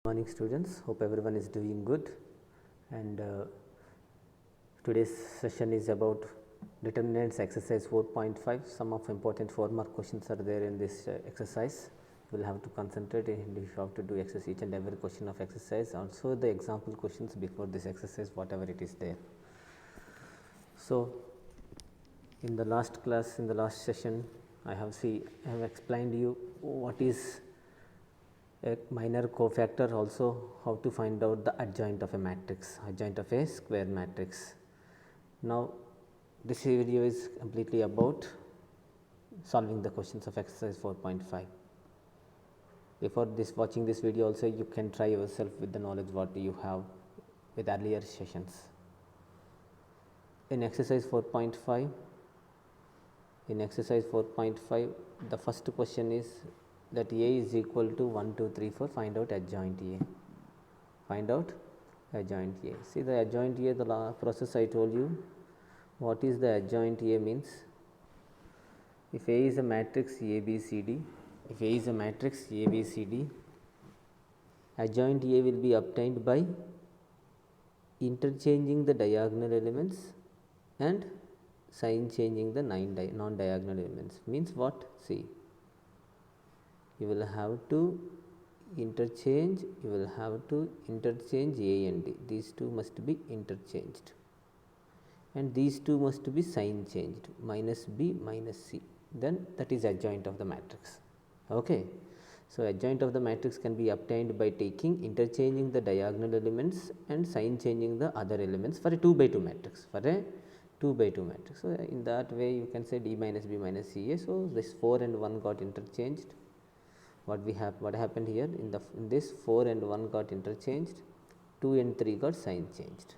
Morning students, hope everyone is doing good, and today's session is about determinants exercise 4.5. Some of important 4 mark questions are there in this exercise. We will have to concentrate and you have to do exercise each and every question of exercise, also the example questions before this exercise, whatever it is there. So, in the last class, in the last session, I have explained you what is a minor cofactor, also how to find out the adjoint of a matrix, adjoint of a square matrix. Now, this video is completely about solving the questions of exercise 4.5. Before this watching this video also, you can try yourself with the knowledge what you have with earlier sessions. In exercise 4.5, the first question is that A is equal to 1, 2, 3, 4, find out adjoint A. Find out adjoint A. See the adjoint A, the process I told you. What is the adjoint A means? If A is a matrix ABCD, adjoint A will be obtained by interchanging the diagonal elements and sign changing the non-diagonal elements. Means what? See, you will have to interchange A and D. These two must be interchanged, and these two must be sign changed, minus B minus C, then that is adjoint of the matrix. Okay. So, adjoint of the matrix can be obtained by interchanging the diagonal elements and sign changing the other elements for a 2 by 2 matrix, So, in that way you can say D minus B minus C A. So, this 4 and 1 got interchanged. What happened here, in this 4 and 1 got interchanged, 2 and 3 got sign changed.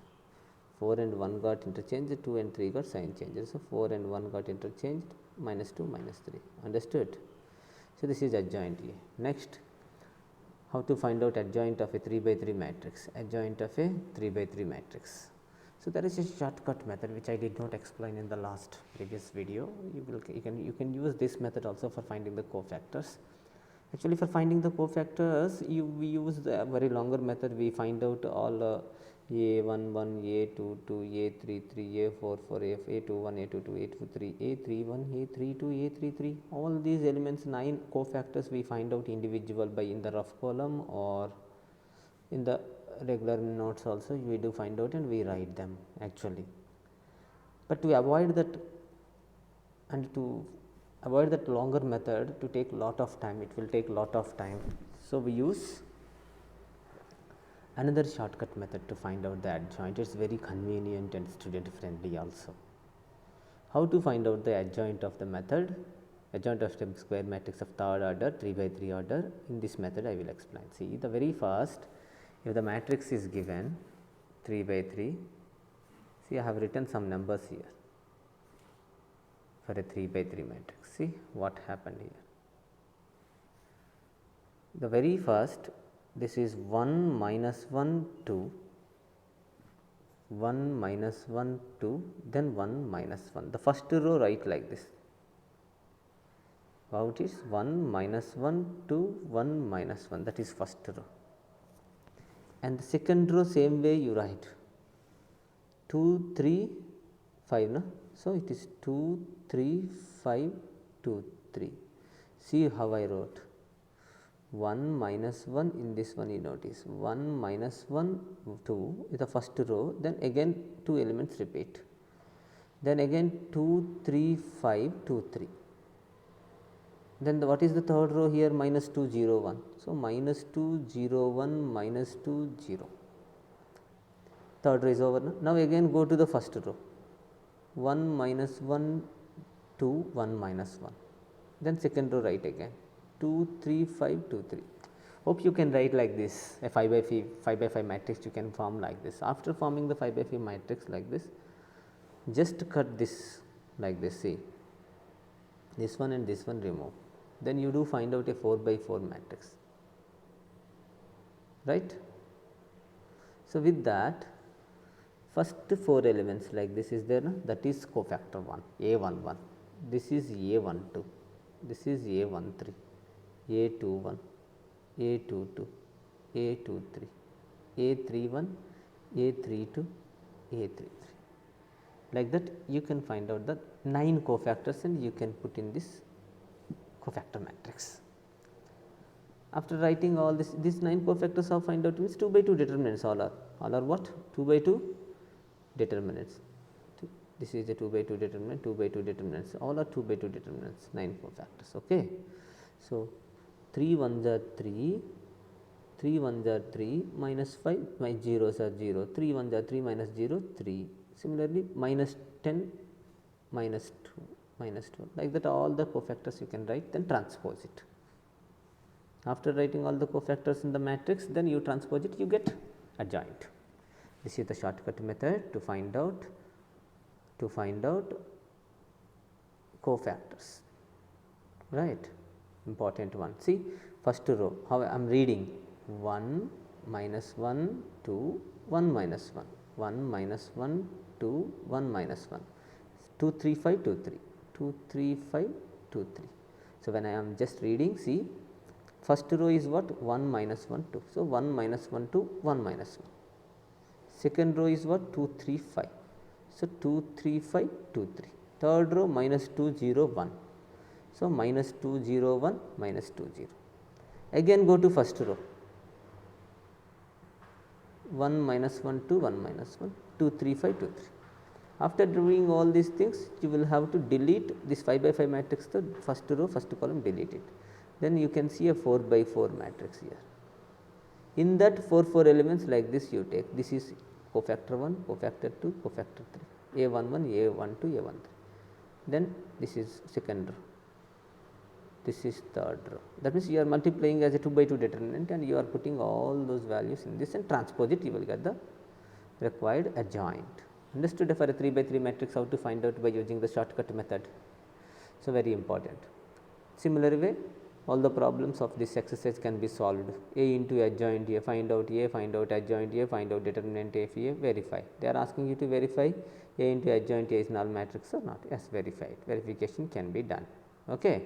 4 and 1 got interchanged, 2 and 3 got sign changed. So, 4 and 1 got interchanged, minus 2 minus 3. Understood? So, this is adjoint A. Next, how to find out adjoint of a 3 by 3 matrix? So, there is a shortcut method which I did not explain in the previous video. You can use this method also for finding the cofactors. Actually, for finding the cofactors, we use the very longer method. We find out all A11, A22, A33, A44, A21, A22, A23, A31, A32, A33. All these elements, 9 cofactors, we find out individual by in the rough column or in the regular notes also we do find out and we write them actually. But to avoid that longer method, to take lot of time, it will take lot of time. So, we use another shortcut method to find out the adjoint. It is very convenient and student friendly also. How to find out the adjoint of the method? Adjoint of the square matrix of third order, 3 by 3 order. In this method I will explain. See, the very first, if the matrix is given 3 by 3, see I have written some numbers here for a 3 by 3 matrix. See what happened here. The very first, this is 1 minus 1 2, 1 minus 1 2, then 1 minus 1. The first row write like this. How it is? 1 minus 1 2, 1 minus 1, that is first row. And the second row same way you write 2 3 5, no? So, it is 2 3 5 2 3. See how I wrote 1 minus 1, in this one you notice 1 minus 1 2 is the first row, then again 2 elements repeat, then again 2 3 5 2 3. Then what is the third row here? Minus 2 0 1. So, minus 2 0 1 minus 2 0. Third row is over. Now, again go to the first row, 1 minus 1 2 1 minus 1. Then second row write again 2 3 5 2 3. Hope you can write like this. A 5 by 5 matrix you can form like this. After forming the 5 by 5 matrix like this, just cut this like this. See, this one and this one remove. Then you do find out a 4 by 4 matrix, right? So, with that, first 4 elements like this is there, no? That is cofactor 1, A11. This is A12, this is A13, A21, A22, A23, A31, A32, A33. Like that you can find out the 9 cofactors and you can put in this cofactor matrix. After writing all this, these 9 cofactors are find out means 2 by 2 determinants all are what? 2 by 2 determinants. This is a 2 by 2 determinant, 2 by 2 determinants, all are 2 by 2 determinants, 9 cofactors. Okay. So, 3 ones are 3, 3 ones are 3, minus 5, my zeros are 0, 3 ones are 3, minus 0, 3. Similarly, minus 10, minus 2, minus 2, like that all the cofactors you can write, then transpose it. After writing all the cofactors in the matrix, then you transpose it, you get adjoint. This is the shortcut method to find out cofactors, right? Important one. See, first row, how I am reading 1 minus 1 2 1 minus 1, 1 minus 1 2 1 minus 1, 2 3 5 2 3, 2 3 5 2 3. So, when I am just reading, see, first row is what? 1 minus 1 2. So, 1 minus 1 2 1 minus 1. Second row is what? 2 3 5. So, 2 3 5 2 3. Third row minus 2 0 1. So, minus 2 0 1 minus 2 0. Again go to first row, 1 minus 1 2 1 minus 1 2 3 5 2 3. After doing all these things, you will have to delete this 5 by 5 matrix, the first row first column, delete it. Then you can see a 4 by 4 matrix here. In that 4 4 elements like this you take, this is cofactor 1, cofactor 2, cofactor 3, A11, A12, A13. Then this is second row, this is third row. That means you are multiplying as a 2 by 2 determinant and you are putting all those values in this and transpose it, you will get the required adjoint. Understood? For a 3 by 3 matrix, how to find out by using the shortcut method. So, very important. Similar way, all the problems of this exercise can be solved. A into adjoint A, find out A, find out adjoint A, find out determinant A, verify. They are asking you to verify A into adjoint A is null matrix or not. Yes, verify it. Verification can be done. Okay.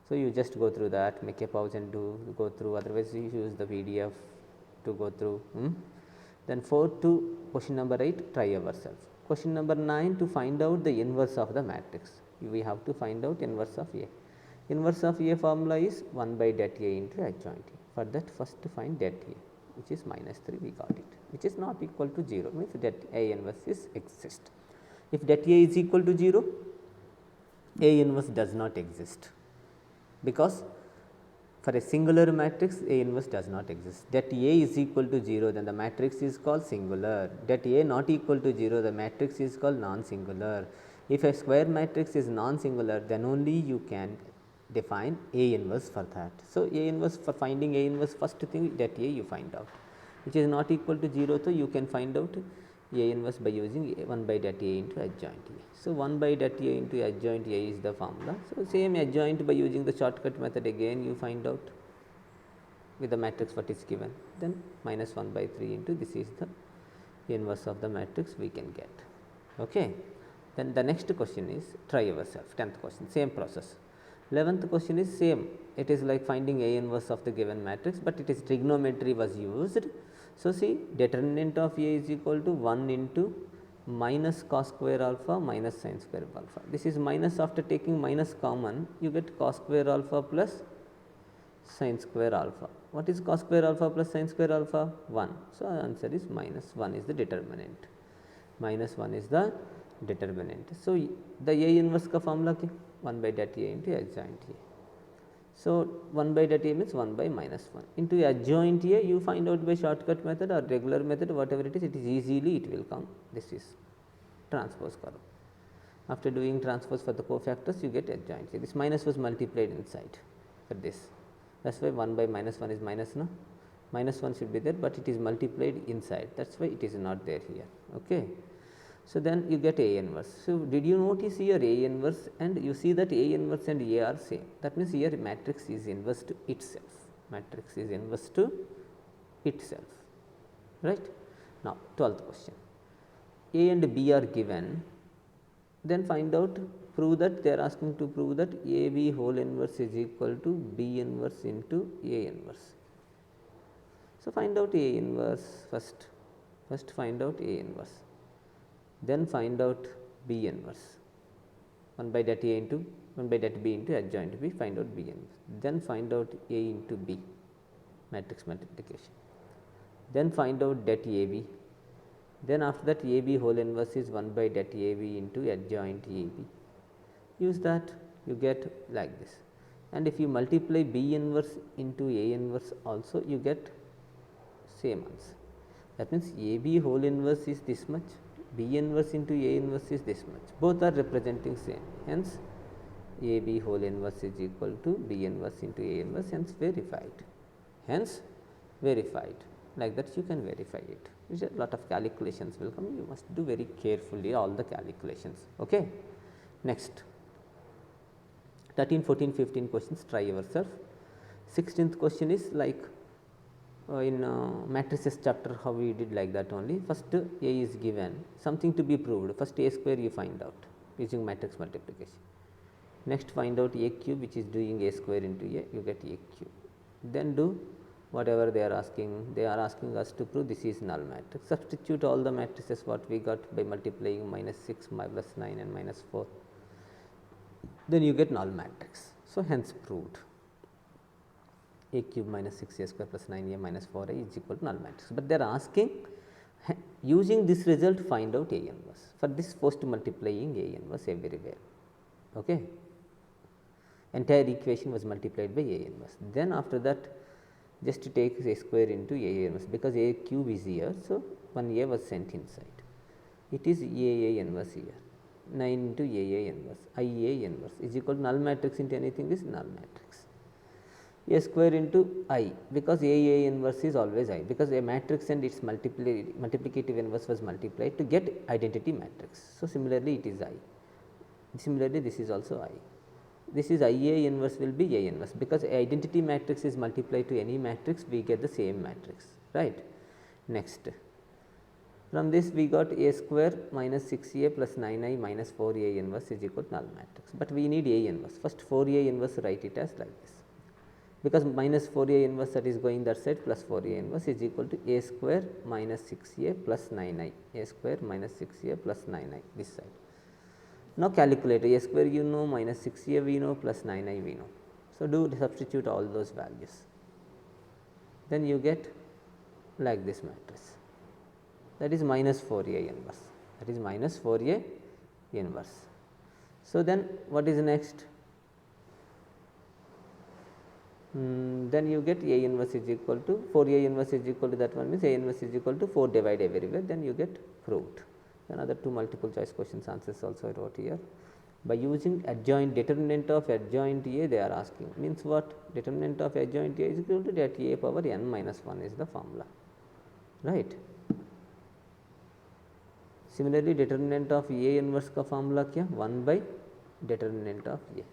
So, you just go through that, make a pause and go through, otherwise you use the PDF to go through. Then 4 to question number 8, try yourself. Question number 9, to find out the inverse of the matrix. We have to find out inverse of A. Inverse of A formula is 1 by det A into adjoint A. For that, first to find det A, which is minus 3, we got it, which is not equal to 0, means det A inverse is exist. If det A is equal to 0, A inverse does not exist, because for a singular matrix A inverse does not exist. Det A is equal to 0, then the matrix is called singular. Det A not equal to 0, the matrix is called non-singular. If a square matrix is non-singular, then only you can define A inverse for that. So, A inverse, for finding A inverse, first thing det A you find out, which is not equal to 0, so you can find out A inverse by using 1 by det A into adjoint A. So, 1 by det A into adjoint A is the formula. So, same adjoint by using the shortcut method, again you find out with the matrix what is given, then minus 1 by 3 into this is the inverse of the matrix we can get. Okay. Then the next question is try yourself, 10th question, same process. 11th question is same, it is like finding A inverse of the given matrix, but it is trigonometry was used. So, see, determinant of A is equal to 1 into minus cos square alpha minus sin square alpha. This is minus, after taking minus common, you get cos square alpha plus sin square alpha. What is cos square alpha plus sin square alpha? 1. So, answer is minus 1 is the determinant, minus 1 is the determinant. So, the A inverse ka formula kya? 1 by det A into adjoint A. So, 1 by det A means 1 by minus 1 into adjoint A, you find out by shortcut method or regular method, whatever it is easily it will come. This is transpose curve. After doing transpose for the cofactors, you get adjoint A. This minus was multiplied inside for this. That is why 1 by minus 1 is minus, no? Minus 1 should be there, but it is multiplied inside. That is why it is not there here. Okay. So, then you get A inverse. So, did you notice here A inverse, and you see that A inverse and A are same. That means, here matrix is inverse to itself, matrix is inverse to itself, right. Now, 12th question, A and B are given, then find out, prove that, they are asking to prove that AB whole inverse is equal to B inverse into A inverse. So, find out A inverse first, find out A inverse, then find out B inverse, 1 by that A into 1 by that B into adjoint B, find out B inverse, then find out A into B, matrix multiplication, then find out that AB, then after that AB whole inverse is 1 by that AB into adjoint AB. Use that, you get like this, and if you multiply B inverse into A inverse also, you get same answer. That means AB whole inverse is this much, B inverse into A inverse is this much, both are representing same, hence AB whole inverse is equal to B inverse into A inverse, hence verified. Like that you can verify it. A lot of calculations will come, you must do very carefully all the calculations. Okay. Next, 13, 14, 15 questions, try yourself. 16th question is like in matrices chapter, how we did like that only. First A is given, something to be proved, first A square you find out using matrix multiplication. Next find out A cube, which is doing A square into A, you get A cube. Then do whatever they are asking us to prove this is null matrix. Substitute all the matrices what we got by multiplying minus 6 plus 9 and minus 4, then you get null matrix. So, hence proved. A cube minus 6A square plus 9A minus 4A is equal to null matrix, but they are asking using this result find out A inverse. For this first multiplying A inverse everywhere. Okay. Entire equation was multiplied by A inverse. Then after that just to take A square into A inverse, because A cube is here. So, one A was sent inside, it is AA inverse here, 9 into AA inverse, IA inverse is equal to null matrix into anything is null matrix. A square into I, because AA inverse is always I, because a matrix and its multiplicative inverse was multiplied to get identity matrix. So, similarly it is I, similarly this is also I. This is IA inverse will be A inverse, because identity matrix is multiplied to any matrix, we get the same matrix, right. Next, from this we got A square minus 6A plus 9I minus 4A inverse is equal to null matrix, but we need A inverse. First 4A inverse, write it as like this, because minus 4A inverse that is going that side plus 4A inverse is equal to A square minus 6A plus 9I, A square minus 6A plus 9I this side. Now, calculate A square you know, minus 6A we know, plus 9I we know. So, do substitute all those values, then you get like this matrix, that is minus 4A inverse, that is minus 4A inverse. So, then what is next? Then you get A inverse is equal to 4A inverse is equal to that one, means A inverse is equal to 4 divide everywhere, then you get proved. Another 2 multiple choice questions answers also I wrote here. By using adjoint, determinant of adjoint A they are asking, means what? Determinant of adjoint A is equal to that A power n minus 1 is the formula, right. Similarly, determinant of A inverse का formula क्या? 1 by determinant of A,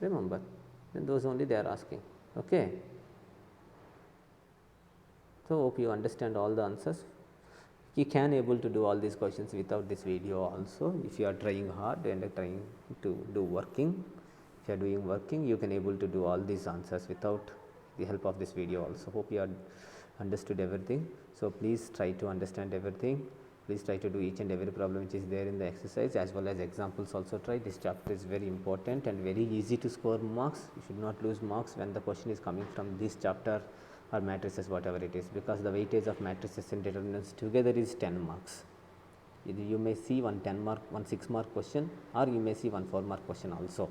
remember, then those only they are asking. Okay. So, hope you understand all the answers. You can able to do all these questions without this video also, if you are trying hard and trying to do working. If you are doing working, you can able to do all these answers without the help of this video also. Hope you are understood everything. So, please try to understand everything. Please try to do each and every problem which is there in the exercise, as well as examples also try. This chapter is very important and very easy to score marks. You should not lose marks when the question is coming from this chapter or matrices, whatever it is, because the weightage of matrices and determinants together is 10 marks. Either you may see one 10 mark, one 6 mark question, or you may see one 4 mark question also.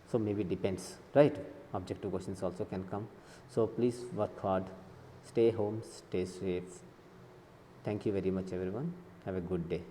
So, maybe depends, right. Objective questions also can come. So, please work hard, stay home, stay safe. Thank you very much everyone. Have a good day.